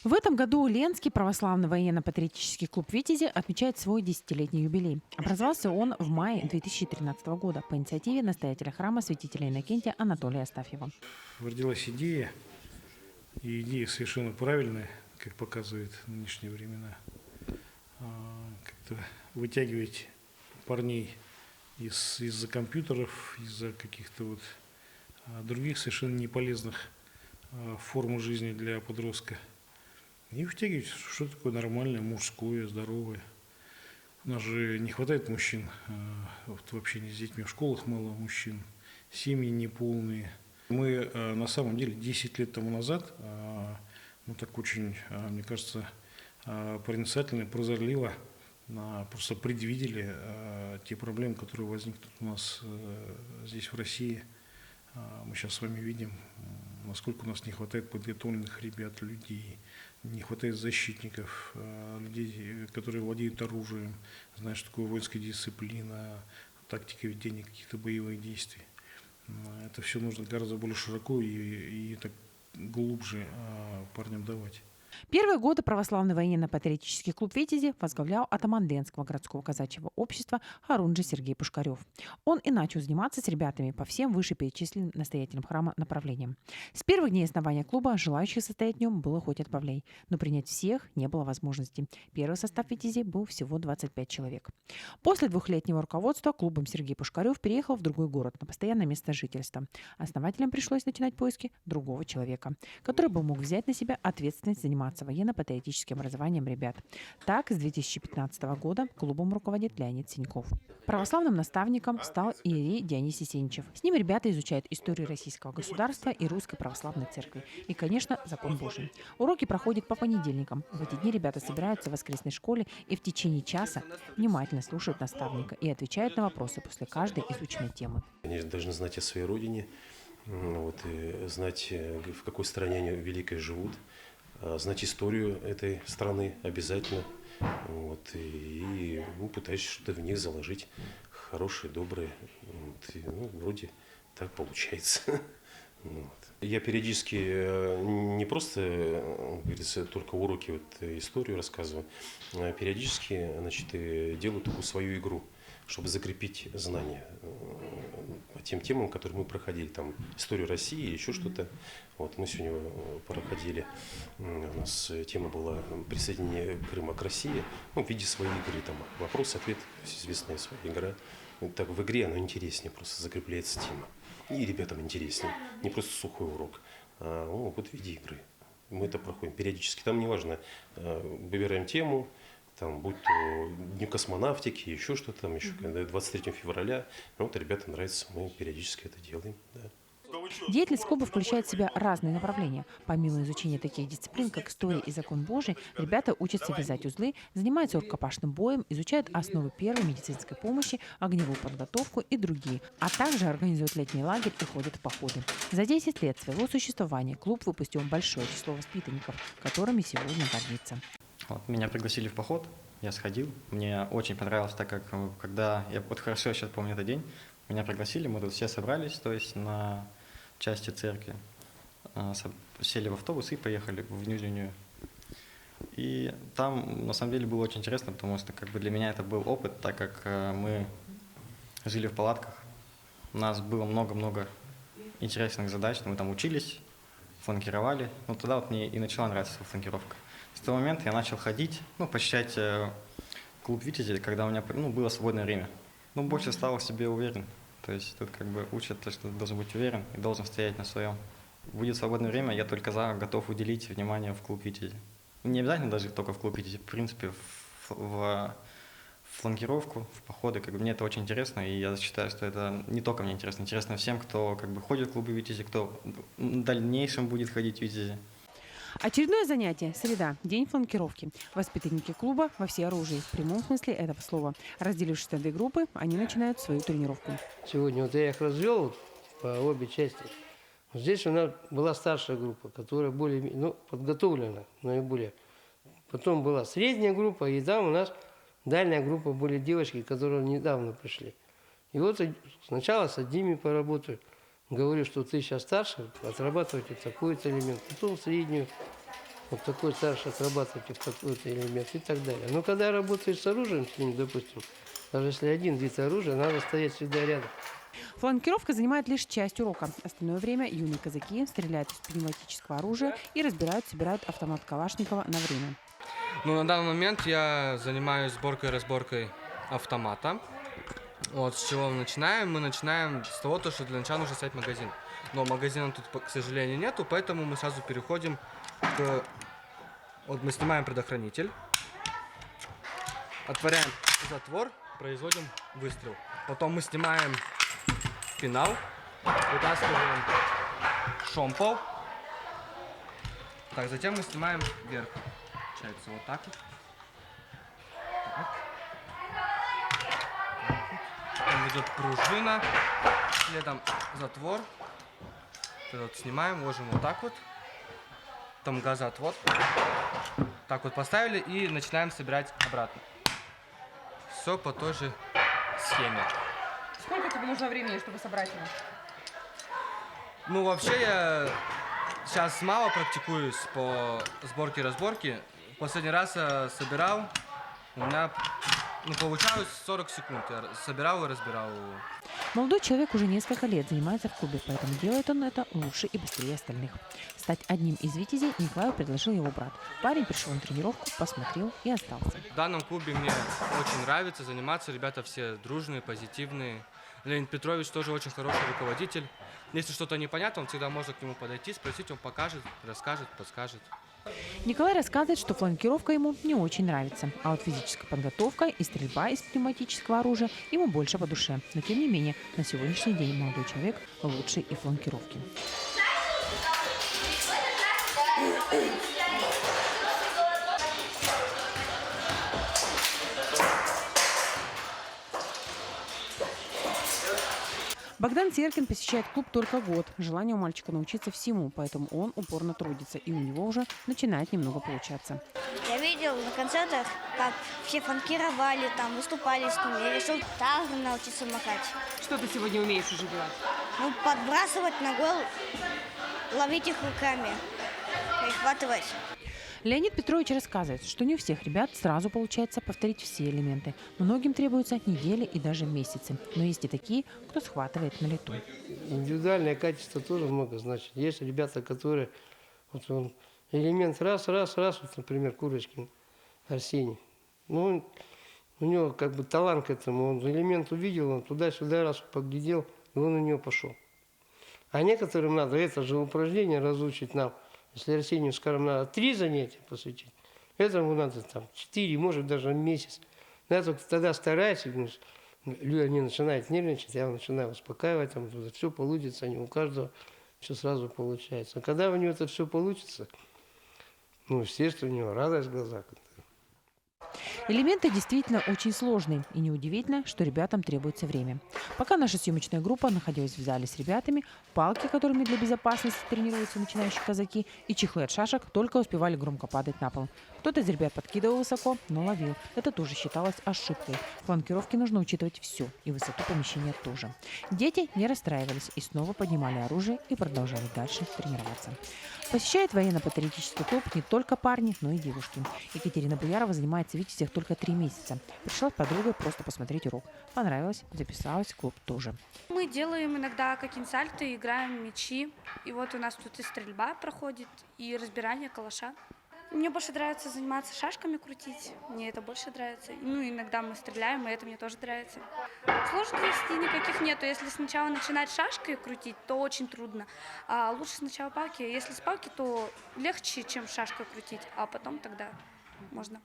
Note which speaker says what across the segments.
Speaker 1: В этом году Ленский православный военно-патриотический клуб «Витязи» отмечает свой десятилетний юбилей. Образовался он в мае 2013 года по инициативе настоятеля храма святителя Иннокентия Анатолия Астафьева.
Speaker 2: Родилась идея, и идея совершенно правильная, как показывают нынешние времена. Как-то вытягивать парней из-за компьютеров, из-за каких-то других совершенно неполезных форм жизни для подростка. И втягивать, что такое нормальное, мужское, здоровое. У нас же не хватает мужчин в общении с детьми, в школах мало мужчин, семьи неполные. Мы на самом деле 10 лет тому назад, так очень, мне кажется, проницательно, прозорливо просто предвидели те проблемы, которые возникнут у нас здесь в России. Мы сейчас с вами видим, насколько у нас не хватает подготовленных ребят, людей, не хватает защитников, людей, которые владеют оружием, знают, что такое воинская дисциплина, тактика ведения каких-то боевых действий. Это все нужно гораздо более широко и так глубже парням давать.
Speaker 1: Первые годы православный военно-патриотический клуб «Витязи» возглавлял атаман Ленского городского казачьего общества Харунжи Сергей Пушкарев. Он и начал заниматься с ребятами по всем вышеперечисленным настоятелям храма направлениям. С первых дней основания клуба желающих состоять в нем было хоть отбавляй, но принять всех не было возможности. Первый состав «Витязи» был всего 25 человек. После двухлетнего руководства клубом Сергей Пушкарев переехал в другой город на постоянное место жительства. Основателям пришлось начинать поиски другого человека, который бы мог взять на себя ответственность заниматься военно-патриотическим образованием ребят. Так, с 2015 года клубом руководит Леонид Синьков. Православным наставником стал иерей Дионисий Сеничев. С ним ребята изучают историю российского государства и Русской Православной Церкви. И, конечно, закон Божий. Уроки проходят по понедельникам. В эти дни ребята собираются в воскресной школе и в течение часа внимательно слушают наставника и отвечают на вопросы после каждой изученной темы.
Speaker 3: Они должны знать о своей родине, и знать, в какой стране они великой живут, знать историю этой страны обязательно, и пытаюсь что-то в них заложить хорошее, доброе, вроде так получается. Я периодически не просто, говорится, только уроки историю рассказываю, а периодически, делаю такую свою игру, чтобы закрепить знания по тем темам, которые мы проходили, там историю России, еще что-то. Мы сегодня проходили, у нас тема была присоединение Крыма к России, в виде своей игры, там вопрос-ответ, известная своя игра. Так в игре оно интереснее, просто закрепляется тема. И ребятам интереснее, не просто сухой урок, а в виде игры. Мы это проходим периодически, там неважно, выбираем тему, там, будь то Дню космонавтики, еще что-то там, еще 23 февраля. Ребятам нравится, мы периодически это делаем. Да.
Speaker 1: Деятельность клуба включает в себя разные направления. Помимо изучения таких дисциплин, как история и закон Божий, ребята учатся вязать узлы, занимаются рукопашным боем, изучают основы первой медицинской помощи, огневую подготовку и другие, а также организуют летний лагерь и ходят в походы. За 10 лет своего существования клуб выпустил большое число воспитанников, которыми сегодня гордится.
Speaker 4: Меня пригласили в поход, я сходил, мне очень понравилось, так как когда, я хорошо сейчас помню этот день, меня пригласили, мы тут все собрались, то есть на части церкви, сели в автобус и поехали в Нюзюню. И там на самом деле было очень интересно, потому что для меня это был опыт, так как мы жили в палатках, у нас было много-много интересных задач, мы там учились, фланкировали, тогда мне и начала нравиться фланкировка. С того момента я начал ходить, посещать клуб «Витязи», когда у меня было свободное время. Больше стал в себе уверен. То есть тут учат, что ты должен быть уверен и должен стоять на своем. Будет свободное время, я только готов уделить внимание в клуб «Витязи». Не обязательно даже только в клуб «Витязи», в принципе, в фланкировку, в походы. Мне это очень интересно, и я считаю, что это не только мне интересно, интересно всем, кто ходит в клубы «Витязи», кто в дальнейшем будет ходить в «Витязи».
Speaker 1: Очередное занятие – среда, день фланкировки. Воспитанники клуба во всеоружии, в прямом смысле этого слова. Разделившись на две группы, они начинают свою тренировку.
Speaker 5: Сегодня я их развел по обе части. Здесь у нас была старшая группа, которая более подготовлена наиболее. Потом была средняя группа, и там у нас дальняя группа были девочки, которые недавно пришли. И сначала с одними поработаю. Говорю, что ты сейчас старше, отрабатывайте такой-то элемент, потом среднюю. вот такой старший отрабатывайте в такой-то элемент и так далее. Но когда работаешь с оружием, с ним, допустим, даже если один вид оружия, надо стоять всегда рядом.
Speaker 1: Фланкировка занимает лишь часть урока. Остальное время юные казаки стреляют из пневматического оружия и собирают автомат Калашникова на время.
Speaker 6: Ну, на данный момент я занимаюсь сборкой и разборкой автомата. Вот с чего мы начинаем? Мы начинаем с того, что для начала нужно снять магазин. Но магазина тут, к сожалению, нету, поэтому мы сразу переходим к... Вот мы снимаем предохранитель, отворяем затвор, производим выстрел. Потом мы снимаем пенал, вытаскиваем шомпол. Так, затем мы снимаем верх. Получается вот так вот. Так. Потом идет пружина, следом затвор. Вот снимаем, ложим вот так вот. Там газоотвод. Так вот поставили и начинаем собирать обратно. Все по той же схеме.
Speaker 1: Сколько тебе нужно времени, чтобы собрать его?
Speaker 6: Ну, вообще я сейчас мало практикуюсь по сборке и разборке. Последний раз я собирал, у меня получалось 40 секунд. Я собирал и разбирал его.
Speaker 1: Молодой человек уже несколько лет занимается в клубе, поэтому делает он это лучше и быстрее остальных. Стать одним из витязей Николаю предложил его брат. Парень пришел на тренировку, посмотрел и остался.
Speaker 6: В данном клубе мне очень нравится заниматься. Ребята все дружные, позитивные. Леонид Петрович тоже очень хороший руководитель. Если что-то непонятно, он всегда может к нему подойти, спросить, он покажет, расскажет, подскажет.
Speaker 1: Николай рассказывает, что фланкировка ему не очень нравится, а вот физическая подготовка и стрельба из пневматического оружия ему больше по душе. Но тем не менее, на сегодняшний день молодой человек лучший и фланкировки. Богдан Серкин посещает клуб только год. Желание у мальчика научиться всему, поэтому он упорно трудится, и у него уже начинает немного получаться.
Speaker 7: Я видел на концертах, как все фанкировали, там выступали с ними. Я решил также научиться махать.
Speaker 1: Что ты сегодня умеешь уже делать?
Speaker 7: Ну, подбрасывать ногой, ловить их руками, перехватывать.
Speaker 1: Леонид Петрович рассказывает, что не у всех ребят сразу получается повторить все элементы. Многим требуются недели и даже месяцы. Но есть и такие, кто схватывает на лету.
Speaker 5: Индивидуальное качество тоже много значит. Есть ребята, которые вот он элемент раз, вот, например, Курочкин Арсений. Ну, у него как бы талант к этому. Он элемент увидел, он туда-сюда раз поглядел, и он у него пошел. А некоторым надо это же упражнение разучить нам. Если Арсению, скажем, надо 3 занятия посвятить, этому надо там 4, может даже месяц. Я только тогда стараюсь, люди начинают нервничать, я начинаю успокаивать, там, все получится, не у каждого все сразу получается. А когда у него это все получится, ну, естественно, у него радость в глазах.
Speaker 1: Элементы действительно очень сложные, и неудивительно, что ребятам требуется время. Пока наша съемочная группа находилась в зале с ребятами, палки, которыми для безопасности тренируются начинающие казаки, и чехлы от шашек только успевали громко падать на пол. Кто-то из ребят подкидывал высоко, но ловил. Это тоже считалось ошибкой. В фланкировке нужно учитывать все, и высоту помещения тоже. Дети не расстраивались и снова поднимали оружие и продолжали дальше тренироваться. Посещает военно-патриотический клуб не только парни, но и девушки. Екатерина Буярова занимается в Витязях только 3 месяца. Пришла с подругой просто посмотреть урок. Понравилось, записалась в клуб тоже.
Speaker 8: Мы делаем иногда какие-нибудь сальты, играем в мячи. И вот у нас тут и стрельба проходит, и разбирание калаша. Мне больше нравится заниматься шашками крутить. Мне это больше нравится. Ну, иногда мы стреляем, и это мне тоже нравится. Сложностей никаких нету. Если сначала начинать шашкой крутить, то очень трудно. А лучше сначала палки. Если с палки, то легче, чем шашкой крутить, а потом тогда можно.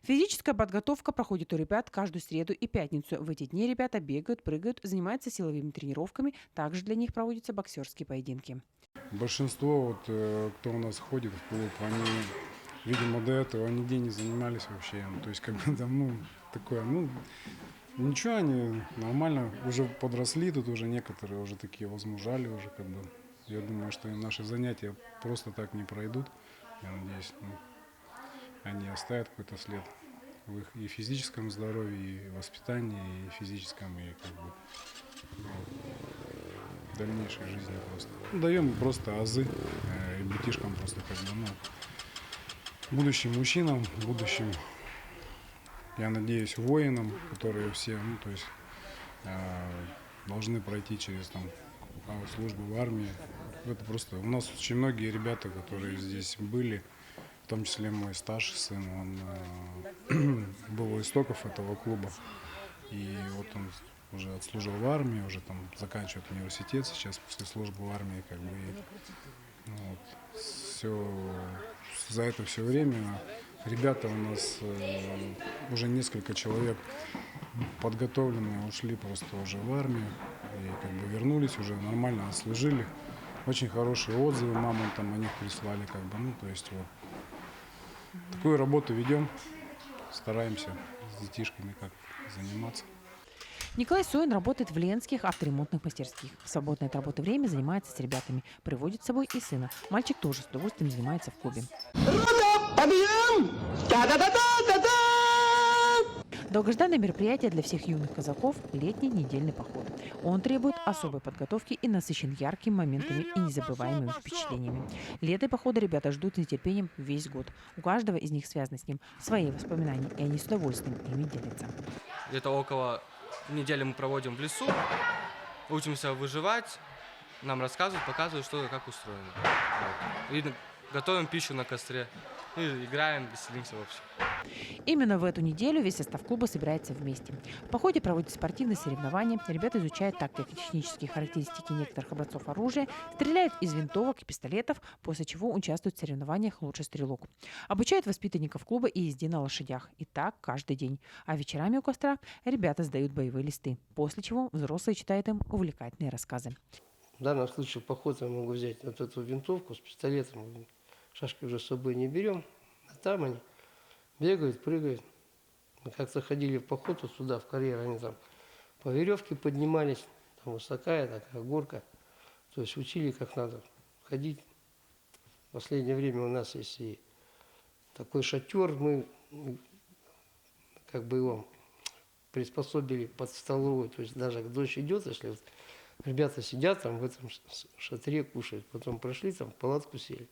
Speaker 1: Физическая подготовка проходит у ребят каждую среду и пятницу. В эти дни ребята бегают, прыгают, занимаются силовыми тренировками. Также для них проводятся боксерские поединки.
Speaker 9: Большинство, вот, кто у нас ходит в клуб, они, видимо, до этого нигде не занимались вообще. То есть, как бы там, такое, ничего, они нормально уже подросли, тут уже некоторые уже такие возмужали уже, как бы. Я думаю, что наши занятия просто так не пройдут. Я надеюсь, они оставят какой-то след в их и физическом здоровье, и воспитании, и физическом, и как бы в дальнейшей жизни просто. Даем просто азы ребятишкам просто как бы, будущим мужчинам, будущим, я надеюсь, воинам, которые все, ну, то есть, должны пройти через там службу в армии. Это просто у нас очень многие ребята, которые здесь были, в том числе мой старший сын, он был у истоков этого клуба. И вот он уже отслужил в армии, уже там заканчивает университет сейчас после службы в армии, как бы. И, вот, за это все время ребята у нас уже несколько человек подготовленные ушли просто уже в армию и как бы вернулись, уже нормально отслужили. Очень хорошие отзывы мамам там о них прислали, как бы, ну, то есть вот такую работу ведем, стараемся с детишками как заниматься.
Speaker 1: Николай Соин работает в ленских авторемонтных мастерских. В свободное от работы время занимается с ребятами, приводит с собой и сына. Мальчик тоже с удовольствием занимается в клубе. Долгожданное мероприятие для всех юных казаков – летний недельный поход. Он требует особой подготовки и насыщен яркими моментами и незабываемыми впечатлениями. Лето и похода ребята ждут с нетерпением весь год. У каждого из них связаны с ним свои воспоминания, и они с удовольствием ими делятся.
Speaker 6: Где-то около недели мы проводим в лесу, учимся выживать, нам рассказывают, показывают, что и как устроено. Вот. И готовим пищу на костре, и играем, веселимся вообще.
Speaker 1: Именно в эту неделю весь состав клуба собирается вместе. В походе проводят спортивные соревнования, ребята изучают тактико-технические характеристики некоторых образцов оружия, стреляют из винтовок и пистолетов, после чего участвуют в соревнованиях «Лучший стрелок». Обучают воспитанников клуба и езде на лошадях. И так каждый день. А вечерами у костра ребята сдают боевые листы, после чего взрослые читают им увлекательные рассказы.
Speaker 5: В данном случае в поход я могу взять вот эту винтовку с пистолетом. Шашки уже с собой не берем. А там они бегают, прыгают. Мы как-то ходили в поход вот сюда, в карьер, они там по веревке поднимались. Там высокая такая горка. То есть учили, как надо ходить. В последнее время у нас есть и такой шатер. Мы как бы его приспособили под столовую. То есть даже дождь идет, если вот ребята сидят там в этом шатре, кушают. Потом прошли, там в палатку сели.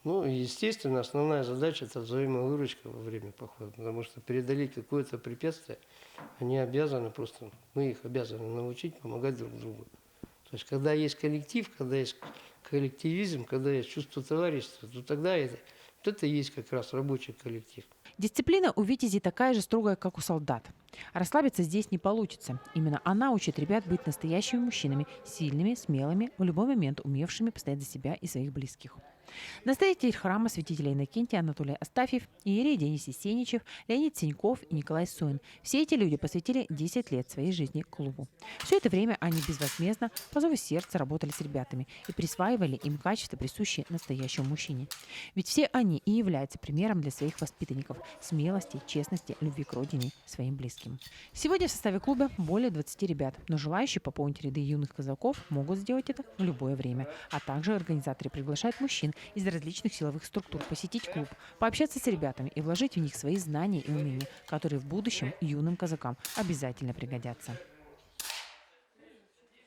Speaker 5: Ну, и, естественно, основная задача – это взаимовыручка во время похода, потому что преодолеть какое-то препятствие, они обязаны просто, мы их обязаны научить помогать друг другу. То есть, когда есть коллектив, когда есть коллективизм, когда есть чувство товарищества, то тогда это и есть как раз рабочий коллектив.
Speaker 1: Дисциплина у витязей такая же строгая, как у солдат. Расслабиться здесь не получится. Именно она учит ребят быть настоящими мужчинами, сильными, смелыми, в любой момент умевшими постоять за себя и своих близких. Настоятель храма святителя Иннокентия Анатолий Астафьев, иерей Денис Есеничев, Леонид Синьков и Николай Соин. Все эти люди посвятили 10 лет своей жизни клубу. Все это время они безвозмездно, по зову сердца, работали с ребятами и присваивали им качества, присущие настоящему мужчине. Ведь все они и являются примером для своих воспитанников смелости, честности, любви к родине, своим близким. Сегодня в составе клуба более 20 ребят, но желающие пополнить ряды юных казаков могут сделать это в любое время. А также организаторы приглашают мужчин из различных силовых структур посетить клуб, пообщаться с ребятами и вложить в них свои знания и умения, которые в будущем юным казакам обязательно пригодятся.